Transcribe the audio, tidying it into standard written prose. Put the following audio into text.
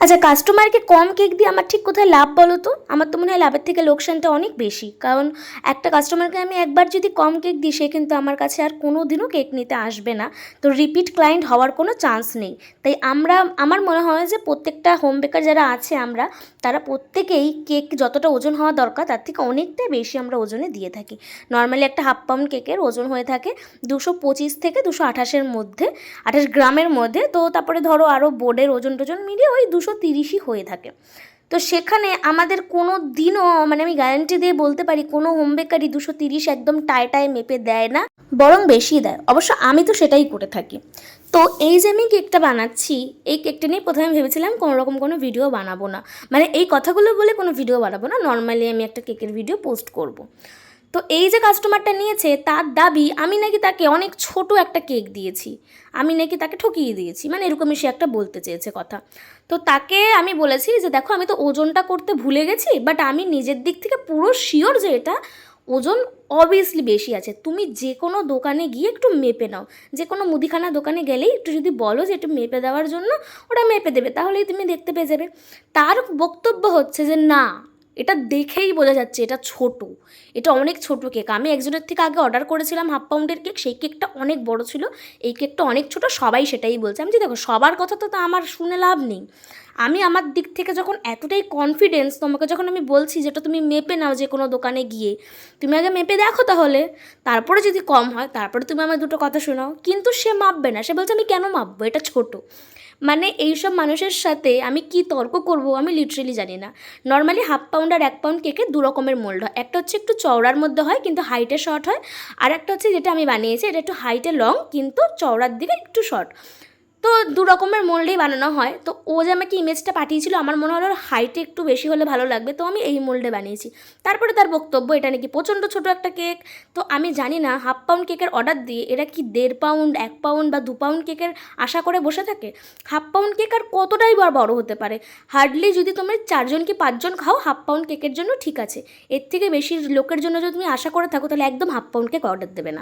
আচ্ছা, কাস্টমারকে কম কেক দিয়ে আমার ঠিক কোথায় লাভ বলো তো? আমার তো মনে হয় লাভের থেকে লোকসানটা অনেক বেশি। কারণ একটা কাস্টমারকে আমি একবার যদি কম কেক দিই, সে কিন্তু আমার কাছে আর কোনো দিনও কেক নিতে আসবে না। তো রিপিট ক্লায়েন্ট হওয়ার কোনো চান্স নেই। তাই আমার মনে হয় যে প্রত্যেকটা হোম বেকার যারা আছে আমরা, তারা প্রত্যেকেই কেক যতটা ওজন হওয়া দরকার তার থেকে অনেকটাই বেশি আমরা ওজনে দিয়ে থাকি। নর্মালি একটা হাফ পাউন্ড কেকের ওজন হয়ে থাকে 225 থেকে 228-এর মধ্যে, 28 গ্রামের মধ্যে। তো তারপরে ধরো আরও বোর্ডের ওজন টোজন মিলিয়ে ওই 230ই হয়ে থাকে। তো সেখানে আমাদের কোনো দিনও মানে আমি গ্যারান্টি দিয়ে বলতে পারি কোনো হোম বেকারি 230 একদম টায় মেপে দেয় না, বরং বেশি দেয়। অবশ্য আমি তো সেটাই করে থাকি। তো এই যে আমি কেকটা বানাচ্ছি, এই কেকটা নিয়ে প্রথমে ভেবেছিলাম কোনোরকম কোনো ভিডিও বানাবো না, মানে এই কথাগুলো বলে কোনো ভিডিও বানাবো না, নর্মালি আমি একটা কেকের ভিডিও পোস্ট করব। তো এই যে কাস্টমারটা নিয়েছে তার দাবি আমি নাকি তাকে অনেক ছোট একটা কেক দিয়েছি, আমি নাকি তাকে ঠকিয়ে দিয়েছি, মানে এরকমই সে একটা বলতে চেয়েছে কথা। তো তাকে আমি বলেছি যে দেখো, আমি তো ওজনটা করতে ভুলে গেছি, বাট আমি নিজের দিক থেকে পুরো শিওর যে এটা ওজন অবভিয়াসলি বেশি আছে। তুমি যে কোনো দোকানে গিয়ে একটু মেপে নাও, যে কোনো মুদিখানা দোকানে গেলেই একটু যদি বলো যে একটু মেপে দেওয়ার জন্য, ওরা মেপে দেবে, তাহলেই তুমি দেখতে পেয়ে যাবে। তার বক্তব্য হচ্ছে যে না, এটা দেখেই বোঝা যাচ্ছে এটা ছোট, এটা অনেক ছোট কেক। আমি একজনের থেকে আগে অর্ডার করেছিলাম হাফ পাউন্ডের কেক, সেই কেকটা অনেক বড় ছিল, এই কেকটা অনেক ছোট, সবাই সেটাই বলছে। আমি যে দেখো, সবার কথা তো আমার শুনে লাভ নেই। আমি আমার দিক থেকে যখন এতটাই কনফিডেন্স, তোমাকে যখন আমি বলছি যেটা তুমি মেপে নাও যে কোনো দোকানে গিয়ে, তুমি আগে মেপে দেখো, তাহলে তারপরে যদি কম হয় তারপরে তুমি আমার দুটো কথা শোনাও। কিন্তু সে মাপবে না, সে বলছে আমি কেন মাপবো, এটা ছোট। মানে এইসব মানুষের সাথে আমি কি তর্ক করব আমি লিটারেলি জানি না। নর্মালি হাফ পাউন্ড আর 1 পাউন্ড কেকে দু রকমের মোল্ড হয়, একটা হচ্ছে একটু চওড়ার মধ্যে হয় কিন্তু হাইটে শর্ট হয়, আর একটা হচ্ছে যেটা আমি বানিয়েছি এটা একটু হাইটে লং কিন্তু চওড়ার দিকে একটু শর্ট। তো দু রকমের মোল্ডেই বানানো হয়। তো ও যে আমাকে ইমেজটা পাঠিয়েছিল, আমার মনে হলো হাইটে একটু বেশি হলে ভালো লাগবে, তো আমি এই মোল্ডে বানিয়েছি। তারপরে তার বক্তব্য এটা নাকি প্রচণ্ড ছোট একটা কেক। তো আমি জানি না হাফ পাউন্ড কেকের অর্ডার দিয়ে এরা কি 1.5 পাউন্ড, 1 পাউন্ড বা 2 পাউন্ড কেকের আশা করে বসে থাকে। হাফ পাউন্ড কেক আর কতটাই বড় হতে পারে, হার্ডলি যদি তুমি 4জন কি 5জন খাও হাফ পাউন্ড কেকের জন্য ঠিক আছে। এর থেকে বেশি লোকের জন্য যদি তুমি আশা করে থাকো তাহলে একদম হাফ পাউন্ড কেক অর্ডার দেবে না।